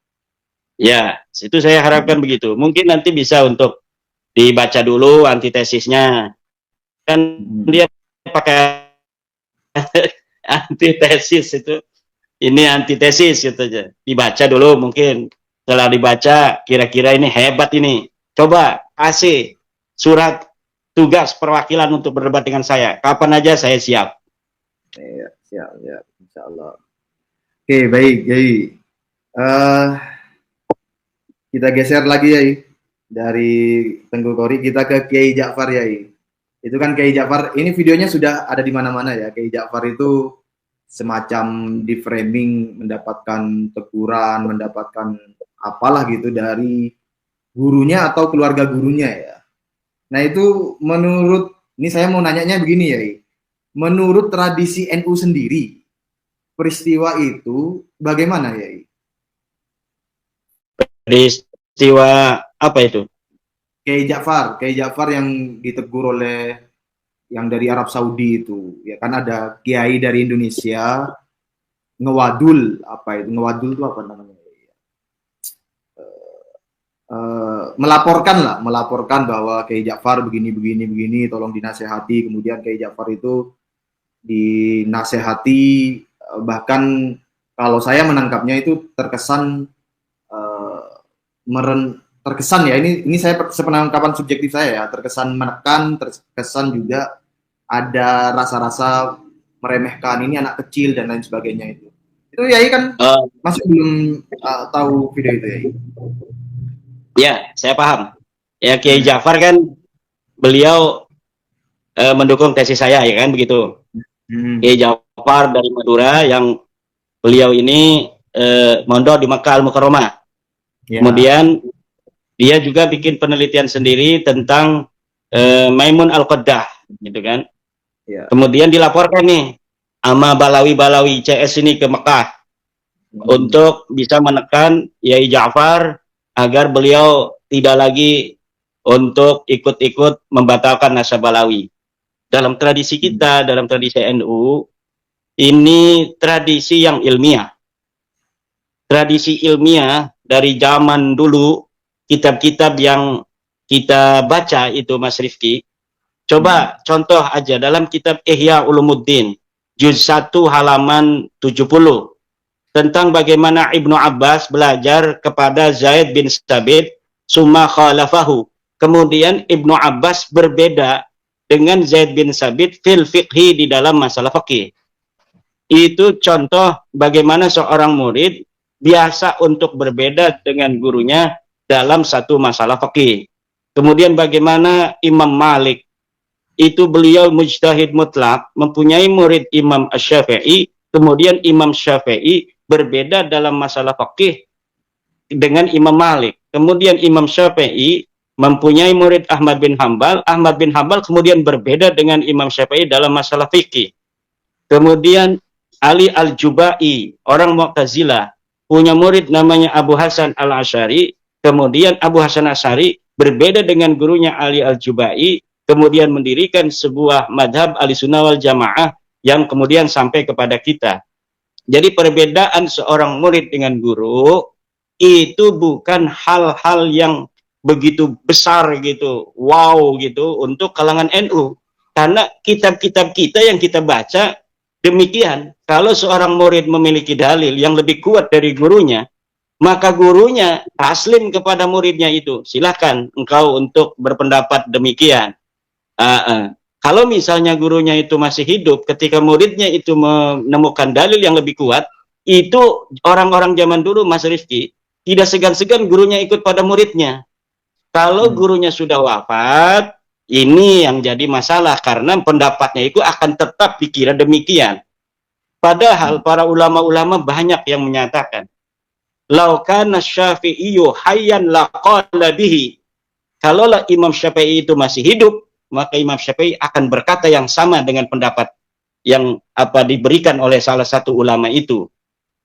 Speaker 1: Ya, itu saya harapkan begitu. Mungkin nanti bisa untuk dibaca dulu antitesisnya. Kan dia pakai antitesis itu. Ini antitesis gitu aja. Dibaca dulu mungkin. Setelah dibaca, kira-kira ini hebat ini. Coba kasih surat tugas perwakilan untuk berdebat dengan saya. Kapan aja saya siap.
Speaker 2: Iya, siap, ya, insya Allah. Oke, baik, Yai. Kita geser lagi, Yai. Dari Tengku Kori kita ke Kiai Ja'far, Yai. Itu kan Kiai Ja'far, ini videonya sudah ada di mana-mana ya. Kiai Ja'far itu semacam di framing, mendapatkan teguran, mendapatkan apalah gitu dari gurunya atau keluarga gurunya ya. Nah itu menurut, ini saya mau nanyanya begini ya, menurut tradisi NU sendiri, peristiwa itu bagaimana ya?
Speaker 1: Peristiwa apa itu?
Speaker 2: Kiai Ja'far yang ditegur oleh yang dari Arab Saudi itu, ya kan ada kiai dari Indonesia ngewadul, apa itu ngewadul itu apa namanya? Melaporkan bahwa Kiai Ja'far begini, tolong dinasehati. Kemudian Kiai Ja'far itu dinasehati, bahkan kalau saya menangkapnya itu terkesan terkesan ya, ini saya sepenangkapan subjektif saya ya, terkesan menekan, terkesan juga ada rasa-rasa meremehkan, ini anak kecil dan lain sebagainya itu Yai kan masih belum tahu video itu ya.
Speaker 1: Ya, saya paham. Ya, Kiai Ja'far kan beliau mendukung tesis saya, ya kan begitu. Kiai Ja'far dari Madura yang beliau ini mondok di Makkah Al-Mukarramah. Ya. Kemudian dia juga bikin penelitian sendiri tentang Maimun Al-Qaddah, gitu kan. Ya. Kemudian dilaporkan nih sama Balawi-Balawi CS ini ke Mekah untuk bisa menekan Kiai Ja'far agar beliau tidak lagi untuk ikut-ikut membatalkan nasab Balawi. Dalam tradisi kita, dalam tradisi NU, ini tradisi yang ilmiah. Tradisi ilmiah dari zaman dulu, kitab-kitab yang kita baca itu Mas Rifki, coba contoh aja dalam kitab Ihya Ulumuddin, juz 1 halaman 70, tentang bagaimana Ibnu Abbas belajar kepada Zaid bin Sabit, summa khalafahu. Kemudian Ibnu Abbas berbeda dengan Zaid bin Sabit fil fiqhi di dalam masalah fikih. Itu contoh bagaimana seorang murid biasa untuk berbeda dengan gurunya dalam satu masalah fikih. Kemudian bagaimana Imam Malik, itu beliau mujtahid mutlak, mempunyai murid Imam Asy-Syafi'i, kemudian Imam Syafi'i berbeda dalam masalah fikih dengan Imam Malik. Kemudian Imam Syafi'i mempunyai murid Ahmad bin Hambal kemudian berbeda dengan Imam Syafi'i dalam masalah fikih. Kemudian Ali Al-Jubai, orang Mu'tazilah, punya murid namanya Abu Hasan Al-Asy'ari, kemudian Abu Hasan Al-Asy'ari berbeda dengan gurunya Ali Al-Jubai, kemudian mendirikan sebuah madhab Ahlussunnah wal Jamaah yang kemudian sampai kepada kita. Jadi perbedaan seorang murid dengan guru itu bukan hal-hal yang begitu besar gitu, wow gitu untuk kalangan NU. Karena kitab-kitab kita yang kita baca demikian. Kalau seorang murid memiliki dalil yang lebih kuat dari gurunya, maka gurunya taslim kepada muridnya itu. Silakan engkau untuk berpendapat demikian. Kalau misalnya gurunya itu masih hidup, ketika muridnya itu menemukan dalil yang lebih kuat, itu orang-orang zaman dulu, Mas Rifki, tidak segan-segan gurunya ikut pada muridnya. Kalau gurunya sudah wafat, ini yang jadi masalah, karena pendapatnya itu akan tetap dikira demikian. Padahal para ulama-ulama banyak yang menyatakan, "Lau kana Syafi'iyyu hayyan laqala bihi." Kalaulah Imam Syafi'i itu masih hidup, maka Imam Syafi'i akan berkata yang sama dengan pendapat yang diberikan oleh salah satu ulama itu.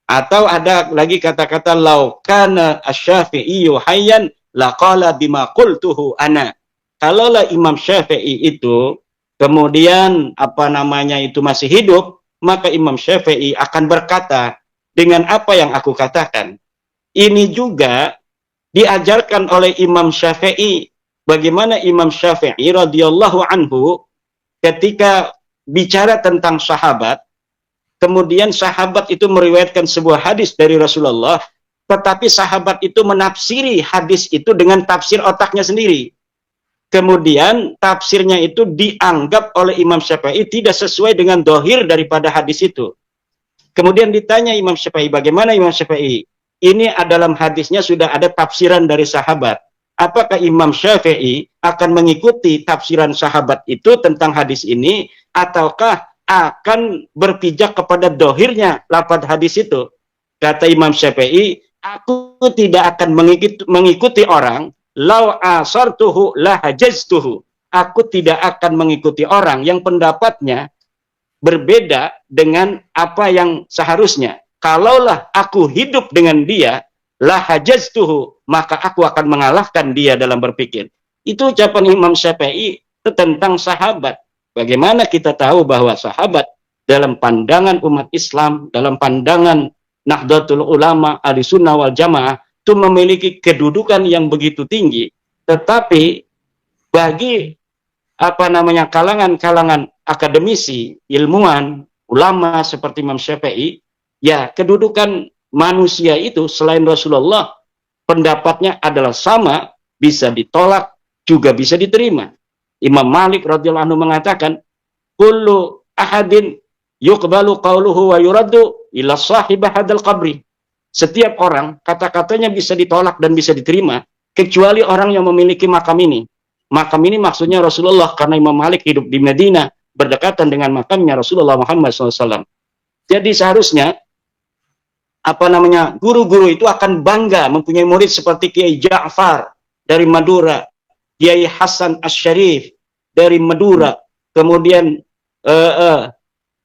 Speaker 1: Atau ada lagi kata-kata lau kana asy-Syafi'iyyu hayyan laqala bima qultuhu ana. Kalaulah Imam Syafi'i itu kemudian itu masih hidup, maka Imam Syafi'i akan berkata dengan apa yang aku katakan. Ini juga diajarkan oleh Imam Syafi'i. Bagaimana Imam Syafi'i radhiyallahu anhu ketika bicara tentang sahabat, kemudian sahabat itu meriwayatkan sebuah hadis dari Rasulullah, tetapi sahabat itu menafsiri hadis itu dengan tafsir otaknya sendiri. Kemudian tafsirnya itu dianggap oleh Imam Syafi'i tidak sesuai dengan dohir daripada hadis itu. Kemudian ditanya Imam Syafi'i, bagaimana Imam Syafi'i? Ini dalam hadisnya sudah ada tafsiran dari sahabat. Apakah Imam Syafi'i akan mengikuti tafsiran sahabat itu tentang hadis ini, ataukah akan berpijak kepada dohirnya lafaz hadis itu? Kata Imam Syafi'i, aku tidak akan mengikuti orang, lau asartuhu lahajaztuhu. Aku tidak akan mengikuti orang yang pendapatnya berbeda dengan apa yang seharusnya. Kalaulah aku hidup dengan dia, lahajaztuhu, maka aku akan mengalahkan dia dalam berpikir. Itu ucapan Imam Syafi'i tentang sahabat. Bagaimana kita tahu bahwa sahabat dalam pandangan umat Islam, dalam pandangan Nahdlatul Ulama, Ahlussunnah wal Jamaah, itu memiliki kedudukan yang begitu tinggi. Tetapi bagi kalangan akademisi, ilmuwan, ulama seperti Imam Syafi'i, ya kedudukan manusia itu selain Rasulullah, pendapatnya adalah sama, bisa ditolak, juga bisa diterima. Imam Malik radhiyallahu anhu mengatakan, kullu ahadin yuqbalu qawluhu wa yuraddu ila sahibah hadal qabri. Setiap orang kata-katanya bisa ditolak dan bisa diterima, kecuali orang yang memiliki makam ini. Makam ini maksudnya Rasulullah, karena Imam Malik hidup di Madinah berdekatan dengan makamnya Rasulullah Muhammad SAW. Jadi seharusnya guru-guru itu akan bangga mempunyai murid seperti Kiai Ja'far dari Madura, Kiai Hasan Asy-Syarif dari Madura, kemudian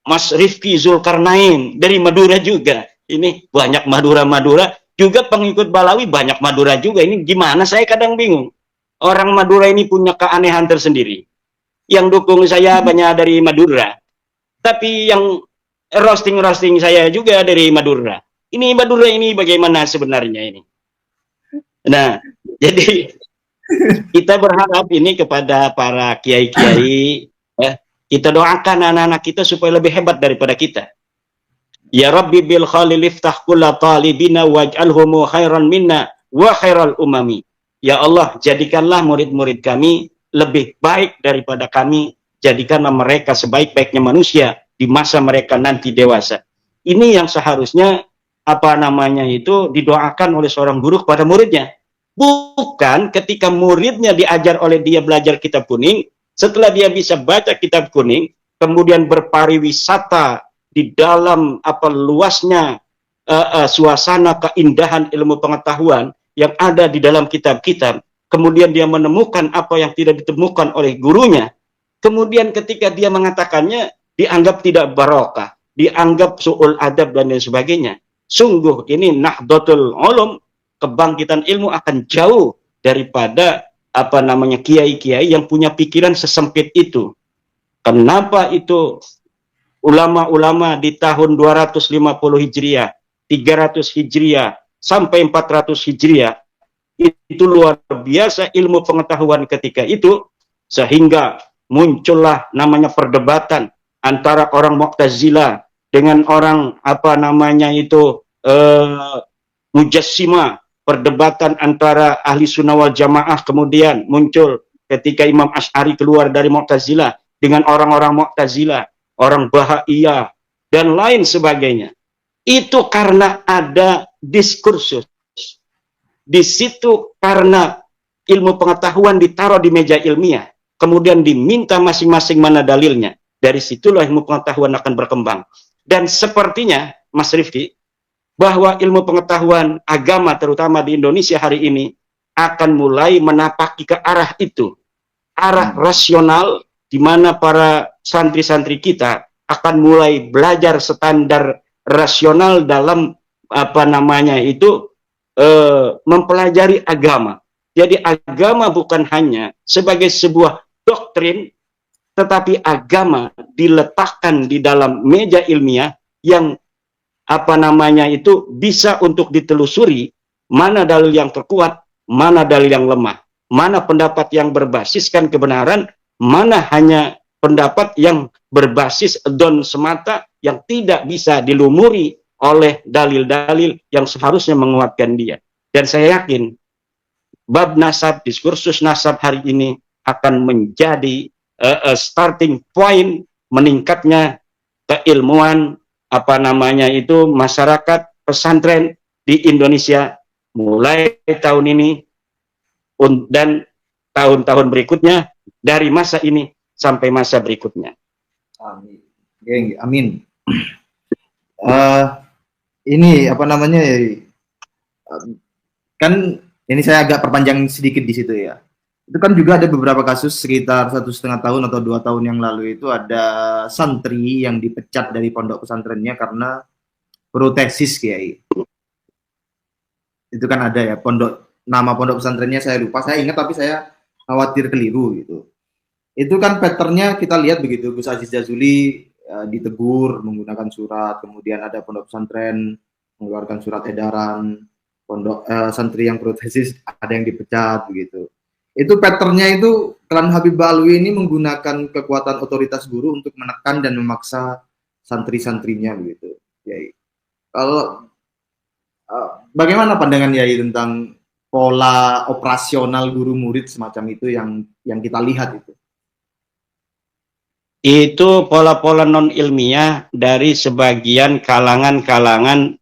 Speaker 1: Mas Rifki Zulkarnain dari Madura juga. Ini banyak Madura-Madura, juga pengikut Balawi banyak Madura juga. Ini gimana, saya kadang bingung. Orang Madura ini punya keanehan tersendiri. Yang dukung saya banyak dari Madura, tapi yang roasting saya juga dari Madura. Ini Madura ini bagaimana sebenarnya ini? Nah, jadi kita berharap ini kepada para kiai-kiai, kita doakan anak-anak kita supaya lebih hebat daripada kita. Ya Rabbi bil khalil iftah kulla talibina waj'alhum khairan minna wa khairal umami. Ya Allah, jadikanlah murid-murid kami lebih baik daripada kami, jadikanlah mereka sebaik-baiknya manusia di masa mereka nanti dewasa. Ini yang seharusnya didoakan oleh seorang guru kepada muridnya. Bukan ketika muridnya diajar oleh dia belajar kitab kuning, setelah dia bisa baca kitab kuning, kemudian berpariwisata di dalam luasnya suasana keindahan ilmu pengetahuan yang ada di dalam kitab-kitab, kemudian dia menemukan apa yang tidak ditemukan oleh gurunya, kemudian ketika dia mengatakannya, dianggap tidak barokah, dianggap su'ul adab dan lain sebagainya. Sungguh ini Nahdlatul Ulum, kebangkitan ilmu akan jauh daripada kiai-kiai yang punya pikiran sesempit itu. Kenapa itu ulama-ulama di tahun 250 Hijriah, 300 Hijriah, sampai 400 Hijriah, itu luar biasa ilmu pengetahuan ketika itu, sehingga muncullah namanya perdebatan antara orang Mu'tazilah dengan orang Mujassima, perdebatan antara ahli sunnah wal jamaah kemudian muncul ketika Imam Asy'ari keluar dari Mu'tazilah dengan orang-orang Mu'tazilah, orang Bahaiyah, dan lain sebagainya. Itu karena ada diskursus. Di situ karena ilmu pengetahuan ditaruh di meja ilmiah, kemudian diminta masing-masing mana dalilnya. Dari situlah ilmu pengetahuan akan berkembang. Dan sepertinya, Mas Rifki, bahwa ilmu pengetahuan agama terutama di Indonesia hari ini akan mulai menapaki ke arah itu. Arah rasional, di mana para santri-santri kita akan mulai belajar standar rasional dalam mempelajari agama. Jadi agama bukan hanya sebagai sebuah doktrin, tetapi agama diletakkan di dalam meja ilmiah yang bisa untuk ditelusuri mana dalil yang terkuat, mana dalil yang lemah, mana pendapat yang berbasiskan kebenaran, mana hanya pendapat yang berbasis don semata yang tidak bisa dilumuri oleh dalil-dalil yang seharusnya menguatkan dia. Dan saya yakin bab nasab, diskursus nasab hari ini akan menjadi starting point meningkatnya keilmuan masyarakat pesantren di Indonesia mulai tahun ini dan tahun-tahun berikutnya, dari masa ini sampai masa berikutnya.
Speaker 2: Amin. Amin. Ini kan ini saya agak perpanjang sedikit di situ ya. Itu kan juga ada beberapa kasus sekitar 1,5 tahun atau 2 tahun yang lalu itu ada santri yang dipecat dari pondok pesantrennya karena protesis Kiai. Itu kan ada ya, nama pondok pesantrennya saya lupa, saya ingat tapi saya khawatir keliru gitu. Itu kan patternnya kita lihat begitu, Gus Aziz Jazuli ditegur menggunakan surat, kemudian ada pondok pesantren mengeluarkan surat edaran, santri yang protesis ada yang dipecat begitu. Itu patternnya itu klan Habib Alwi ini menggunakan kekuatan otoritas guru untuk menekan dan memaksa santri-santrinya begitu. Yai. Kalau bagaimana pandangan Yai tentang pola operasional guru murid semacam itu yang kita lihat itu?
Speaker 1: Itu pola-pola non ilmiah dari sebagian kalangan-kalangan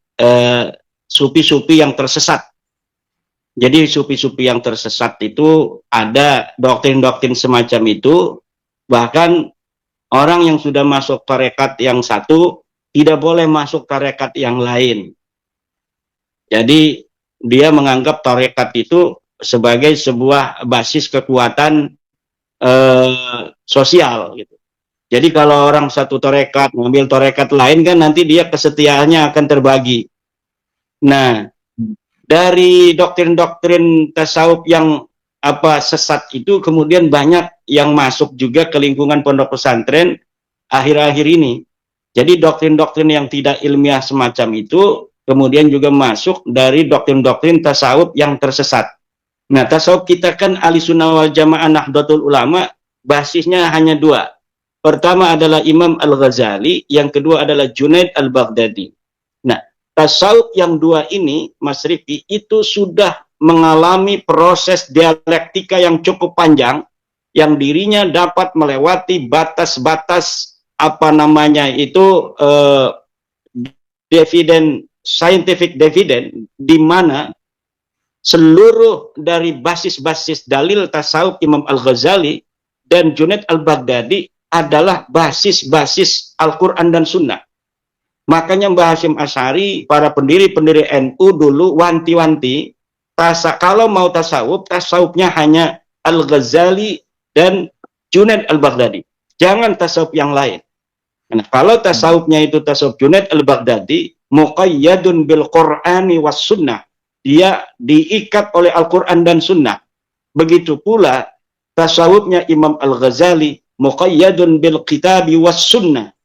Speaker 1: sufi-sufi yang tersesat. Jadi sufi-sufi yang tersesat itu ada doktrin-doktrin semacam itu, bahkan orang yang sudah masuk tarekat yang satu tidak boleh masuk tarekat yang lain. Jadi dia menganggap tarekat itu sebagai sebuah basis kekuatan sosial gitu. Jadi kalau orang satu tarekat mengambil tarekat lain kan nanti dia kesetiaannya akan terbagi. Nah, dari doktrin-doktrin tasawuf yang sesat itu kemudian banyak yang masuk juga ke lingkungan pondok pesantren akhir-akhir ini. Jadi doktrin-doktrin yang tidak ilmiah semacam itu kemudian juga masuk dari doktrin-doktrin tasawuf yang tersesat. Nah, tasawuf kita kan Ahlussunnah wal Jamaah Nahdlatul Ulama basisnya hanya 2. Pertama adalah Imam Al-Ghazali, yang kedua adalah Junaid Al-Baghdadi. Nah, tasawuf yang 2 ini, Mas Rifki, itu sudah mengalami proses dialektika yang cukup panjang, yang dirinya dapat melewati batas-batas scientific dividend, di mana seluruh dari basis-basis dalil tasawuf Imam Al-Ghazali dan Junaid Al-Baghdadi adalah basis-basis Al-Quran dan Sunnah. Makanya Mbah Hasyim Asy'ari, para pendiri-pendiri NU dulu wanti-wanti, kalau mau tasawufnya hanya Al-Ghazali dan Junaid Al-Baghdadi. Jangan tasawuf yang lain. Nah, kalau tasawufnya itu tasawuf Junaid Al-Baghdadi, muqayyadun bil Qur'ani was Sunnah. Dia diikat oleh Al-Quran dan Sunnah. Begitu pula tasawufnya Imam Al-Ghazali, muqayyadun bil kitabi was Sunnah.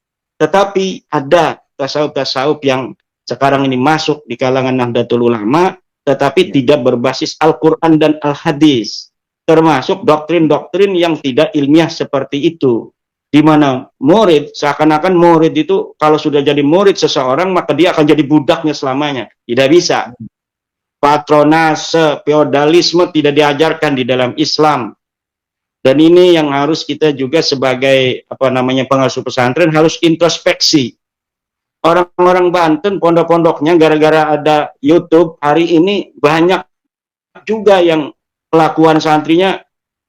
Speaker 1: Tetapi ada tasawuf-tasawuf yang sekarang ini masuk di kalangan Nahdlatul Ulama, tetapi tidak berbasis Al-Quran dan Al-Hadis. Termasuk doktrin-doktrin yang tidak ilmiah seperti itu. Di mana murid, seakan-akan murid itu kalau sudah jadi murid seseorang, maka dia akan jadi budaknya selamanya. Tidak bisa. Patronase, feodalisme tidak diajarkan di dalam Islam. Dan ini yang harus kita juga sebagai pengasuh pesantren harus introspeksi. Orang-orang Banten pondok-pondoknya gara-gara ada YouTube hari ini banyak juga yang kelakuan santrinya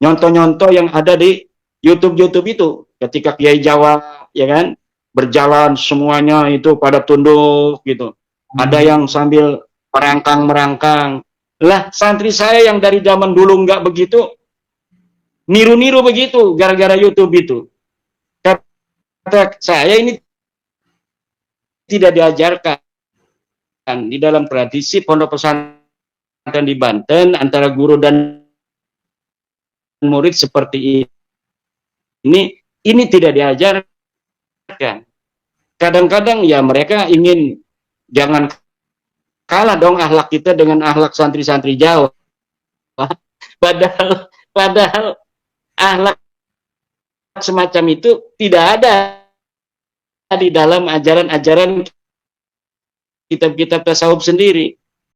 Speaker 1: nyontoh-nyontoh yang ada di YouTube itu. Ketika Kiai Jawa ya kan berjalan semuanya itu pada tunduk gitu. Ada yang sambil merangkang. Lah santri saya yang dari zaman dulu nggak begitu, niru-niru begitu gara-gara YouTube itu. Kata saya ini tidak diajarkan di dalam tradisi pondok pesantren di Banten antara guru dan murid seperti ini tidak diajarkan. Kadang-kadang ya mereka ingin jangan kalah dong akhlak kita dengan akhlak santri-santri Jawa. Padahal akhlak semacam itu tidak ada di dalam ajaran-ajaran kitab-kitab tasawuf sendiri.